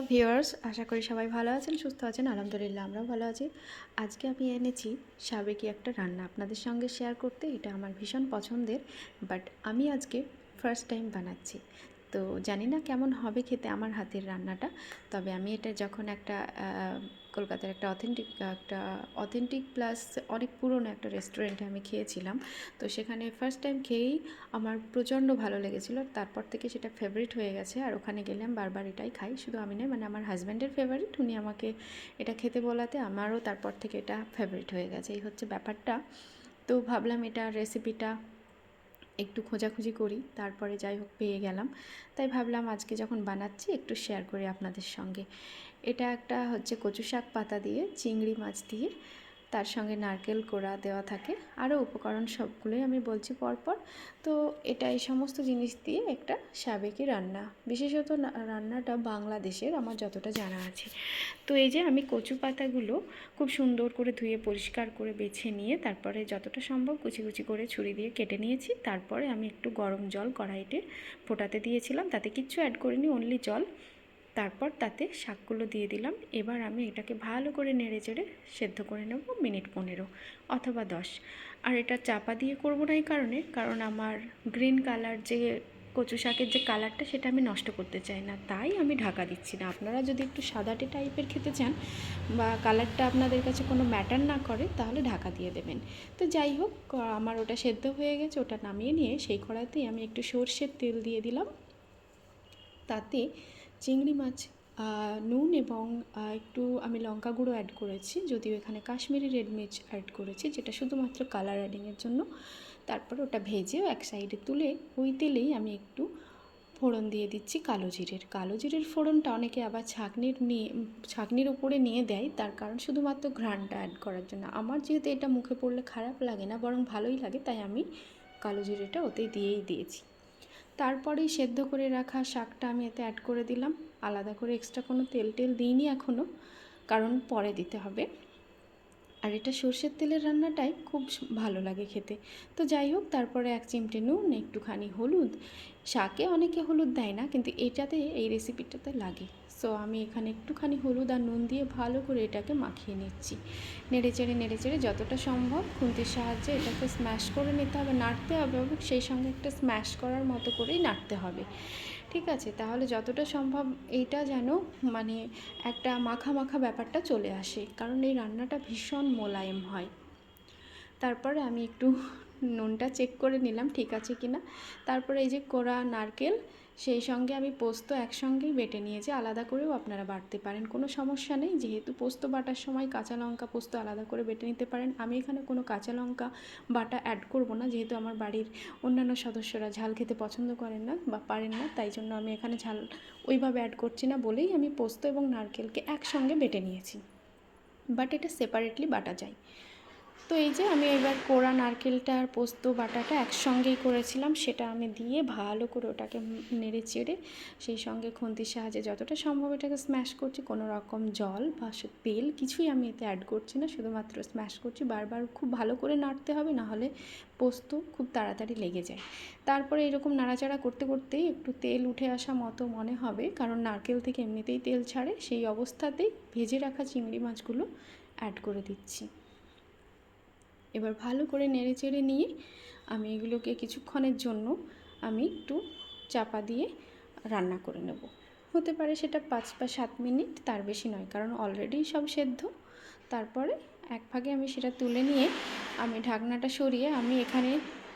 Hello viewers, আশা করি সবাই ভালো আছেন, সুস্থ আছেন। আলহামদুলিল্লাহ আমরাও ভালো আছি। আজকে আমি এনেছি সাবেকি একটা রান্না আপনাদের সঙ্গে শেয়ার করতে। এটা আমার ভীষণ পছন্দের, বাট আমি আজকে ফার্স্ট টাইম বানাচ্ছি। তো জানি না কেমন হবে খেতে আমার হাতের রান্নাটা। তবে আমি এটা যখন একটা কলকাতার একটা অথেন্টিক প্লাস অনেক পুরনো একটা রেস্টুরেন্টে আমি খেয়েছিলাম। তো সেখানে ফার্স্ট টাইম খেয়েই আমার প্রচণ্ড ভালো লেগেছিল। তারপর থেকে সেটা ফেভারিট হয়ে গেছে, আর ওখানে গেলে আমি বারবার এটাই খাই। শুধু আমি নয়, মানে আমার হাজব্যান্ডের ফেভারিট, উনি আমাকে এটা খেতে বলাতে আমারও তারপর থেকে এটা ফেভারিট হয়ে গেছে। এই হচ্ছে ব্যাপারটা। তো ভাবলাম এটা রেসিপিটা একটু খোঁজাখুঁজি করি, তারপরে যাই হোক পেয়ে গেলাম। তাই ভাবলাম আজকে যখন বানাচ্ছি একটু শেয়ার করি আপনাদের সঙ্গে। এটা একটা হচ্ছে কচু শাক পাতা দিয়ে, চিংড়ি মাছ দিয়ে, তার সঙ্গে নারকেল কোড়া দেওয়া থাকে, আরও উপকরণ সবগুলোই আমি বলছি পরপর। তো এটা এই সমস্ত জিনিস দিয়ে একটা সাবেকি রান্না, বিশেষত রান্নাটা বাংলাদেশের আমার যতটা জানা আছে। তো এই যে আমি কচু পাতাগুলো খুব সুন্দর করে ধুয়ে পরিষ্কার করে বেছে নিয়ে তারপরে যতটা সম্ভব কুচি কুচি করে ছুরি দিয়ে কেটে নিয়েছি। তারপরে আমি একটু গরম জল কড়াইতে ফোটাতে দিয়েছিলাম, তাতে কিচ্ছু অ্যাড করিনি, অনলি জল। তারপর তাতে শাকগুলো দিয়ে দিলাম। এবার আমি এটাকে ভালো করে নেড়ে চেড়ে সেদ্ধ করে নেব মিনিট 15 অথবা 10। আর এটা চাপা দিয়ে করবো না এই কারণ আমার গ্রিন কালার যে কচু শাকের যে কালারটা, সেটা আমি নষ্ট করতে চাই না, তাই আমি ঢাকা দিচ্ছি না। আপনারা যদি একটু সাদাটে টাইপের খেতে চান বা কালারটা আপনাদের কাছে কোনো ম্যাটার না করে, তাহলে ঢাকা দিয়ে দেবেন। তো যাই হোক, আমার ওটা সেদ্ধ হয়ে গেছে। ওটা নামিয়ে নিয়ে সেই কড়াইতেই আমি একটু সর্ষের তেল দিয়ে দিলাম। তাতে চিংড়ি মাছ, নুন এবং একটু আমি লঙ্কা গুঁড়ো অ্যাড করেছি, যদিও এখানে কাশ্মীরি রেড মির্চ অ্যাড করেছি, যেটা শুধুমাত্র কালার অ্যাডিংয়ের জন্য। তারপর ওটা ভেজেও এক সাইডে তুলে ওই তেলেই আমি একটু ফোড়ন দিয়ে দিচ্ছি কালো জিরের ফোড়নটা অনেকে আবার ছাঁকনির উপরে নিয়ে দেয়, তার কারণ শুধুমাত্র ঘ্রাণটা অ্যাড করার জন্য। আমার যেহেতু এটা মুখে পড়লে খারাপ লাগে না, বরং ভালোই লাগে, তাই আমি কালো জিরেটা ওতেই দিয়েছি। তারপরেই সেদ্ধ করে রাখা শাকটা আমি এতে অ্যাড করে দিলাম। আলাদা করে এক্সট্রা কোনো তেল দিইনি এখনও, কারণ পরে দিতে হবে। আর এটা সর্ষের তেলের রান্নাটাই খুব ভালো লাগে খেতে। তো যাই হোক, তারপরে এক চিমটে নুন, একটুখানি হলুদ। শাকে অনেকে হলুদ দেয় না, কিন্তু এটাতে, এই রেসিপিটাতে লাগে। সো আমি এখানে একটুখানি হলুদ আর নুন দিয়ে ভালো করে এটাকে মাখিয়ে নিচ্ছি। নেড়ে চেড়ে যতটা সম্ভব খুন্তির সাহায্যে এটাকে স্ম্যাশ করে নিতে হবে, নাড়তে হবে, এবং সেই সঙ্গে একটা স্ম্যাশ করার মতো করেই নাড়তে হবে। ঠিক আছে, তাহলে যতটা সম্ভব এইটা যেন মানে একটা মাখা মাখা ব্যাপারটা চলে আসে, কারণ এই রান্নাটা ভীষণ মোলায়েম হয়। তারপরে আমি একটু নুনটা চেক করে নিলাম ঠিক আছে কি না। তারপরে এই যে কোড়া নারকেল, সেই সঙ্গে আমি পোস্ত একসঙ্গেই বেটে নিয়েছি। আলাদা করেও আপনারা বাটতে পারেন, কোনো সমস্যা নেই। যেহেতু পোস্ত বাটার সময় কাঁচা লঙ্কা পোস্ত আলাদা করে বেটে নিতে পারেন। আমি এখানে কোনো কাঁচা লঙ্কা বাটা অ্যাড করব না, যেহেতু আমার বাড়ির অন্যান্য সদস্যরা ঝাল খেতে পছন্দ করেন না বা পারেন না, তাই জন্য আমি এখানে ঝাল ওইভাবে অ্যাড করছি না বলেই আমি পোস্ত এবং নারকেলকে একসঙ্গে বেটে নিয়েছি। বাট এটা সেপারেটলি বাটা যায়। তো এই যে আমি এবার কোড়া নারকেলটা আর পোস্ত বাটাটা একসঙ্গেই করেছিলাম, সেটা আমি দিয়ে ভালো করে ওটাকে নেড়ে চেড়ে সেই সঙ্গে খুন্তির সাহায্যে যতটা সম্ভব এটাকে স্ম্যাশ করছি। কোনো রকম জল বা তেল কিছুই আমি এতে অ্যাড করছি না, শুধুমাত্র স্ম্যাশ করছি। বারবার খুব ভালো করে নাড়তে হবে, নাহলে পোস্ত খুব তাড়াতাড়ি লেগে যায়। তারপরে এরকম নাড়াচাড়া করতে করতেই একটু তেল উঠে আসা মতো মনে হবে, কারণ নারকেল থেকে এমনিতেই তেল ছাড়ে। সেই অবস্থাতেই ভেজে রাখা চিংড়ি মাছগুলো অ্যাড করে দিচ্ছি। এবার ভালো করে নেড়ে চেড়ে নিয়ে আমি এগুলোকে কিছুক্ষণের জন্য আমি একটু চাপা দিয়ে রান্না করে নেব। হতে পারে সেটা 5 বা 7 মিনিট, তার বেশি নয়, কারণ অলরেডি সব সেদ্ধ। তারপরে এক ভাগে আমি সেটা তুলে নিয়ে আমি ঢাকনাটা সরিয়ে আমি এখানে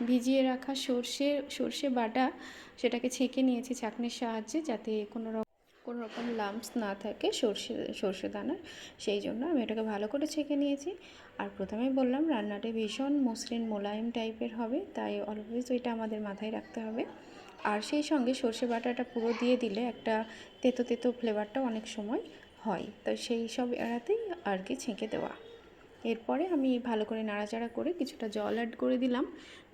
ভিজিয়ে রাখা সর্ষে বাটা সেটাকে ছেঁকে নিয়েছি ছাঁকনির সাহায্যে, যাতে কোনো রকম লাম্পস না থাকে সর্ষে দানার। সেই জন্য আমি এটাকে ভালো করে ছেঁকে নিয়েছি। আর প্রথমেই বললাম রান্নাটা ভীষণ মসৃণ মোলায়েম টাইপের হবে, তাই অলওয়েজ ওইটা আমাদের মাথায় রাখতে হবে। আর সেই সঙ্গে সর্ষে বাটাটা পুরো দিয়ে দিলে একটা তেতো তেতো ফ্লেভারটা অনেক সময় হয়, তাই সেই সব এড়াতেই আর কি ছেঁকে দেওয়া। এরপরে আমি ভালো করে নাড়াচাড়া করে কিছুটা জল অ্যাড করে দিলাম,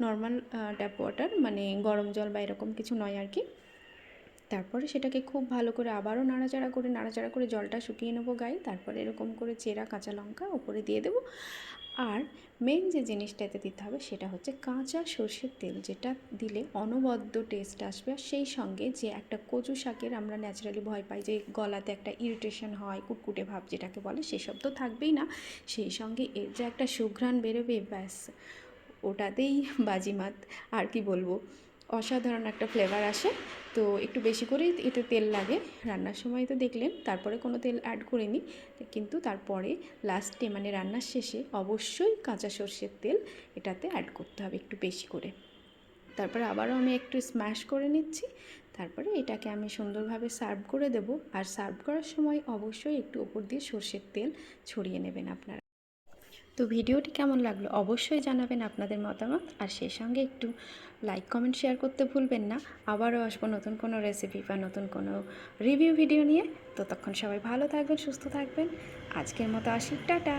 নর্মাল ট্যাপ ওয়াটার, মানে গরম জল বা এরকম কিছু নয় আর কি। তারপরে সেটাকে খুব ভালো করে আবারও নাড়াচাড়া করে জলটা শুকিয়ে নেবো গায়ে। তারপরে এরকম করে চেরা কাঁচা লঙ্কা ওপরে দিয়ে দেবো। আর মেন যে জিনিসটাতে দিতে হবে সেটা হচ্ছে কাঁচা সর্ষের তেল, যেটা দিলে অনবদ্য টেস্ট আসবে। আর সেই সঙ্গে যে একটা কচু শাকের আমরা ন্যাচারালি ভয় পাই যে গলাতে একটা ইরিটেশন হয়, কুটকুটে ভাব যেটাকে বলে, সেসব তো থাকবেই না। সেই সঙ্গে এর যে একটা সুঘ্রাণ বেরোবে, ব্যাস ওটাতেই বাজিমাত। আর কি বলবো, অসাধারণ একটা ফ্লেভার আসে। তো একটু বেশি করেই এতে তেল লাগে। রান্নার সময় তো দেখলেন, তারপরে কোনো তেল অ্যাড করিনি, কিন্তু তারপরে লাস্টে মানে রান্নার শেষে অবশ্যই কাঁচা সর্ষের তেল এটাতে অ্যাড করতে হবে একটু বেশি করে। তারপরে আবারও আমি একটু স্ম্যাশ করে নিচ্ছি। তারপরে এটাকে আমি সুন্দরভাবে সার্ভ করে দেব। আর সার্ভ করার সময় অবশ্যই একটু ওপর দিয়ে সর্ষের তেল ছড়িয়ে নেবেন আপনারা। তো ভিডিওটি কেমন লাগলো অবশ্যই জানাবেন আপনাদের মতামত, আর সেই সঙ্গে একটু লাইক কমেন্ট শেয়ার করতে ভুলবেন না। আবারও আসবো নতুন কোনো রেসিপি বা নতুন কোনো রিভিউ ভিডিও নিয়ে। ততক্ষণ সবাই ভালো থাকবেন, সুস্থ থাকবেন। আজকের মতো আসি, টাটা।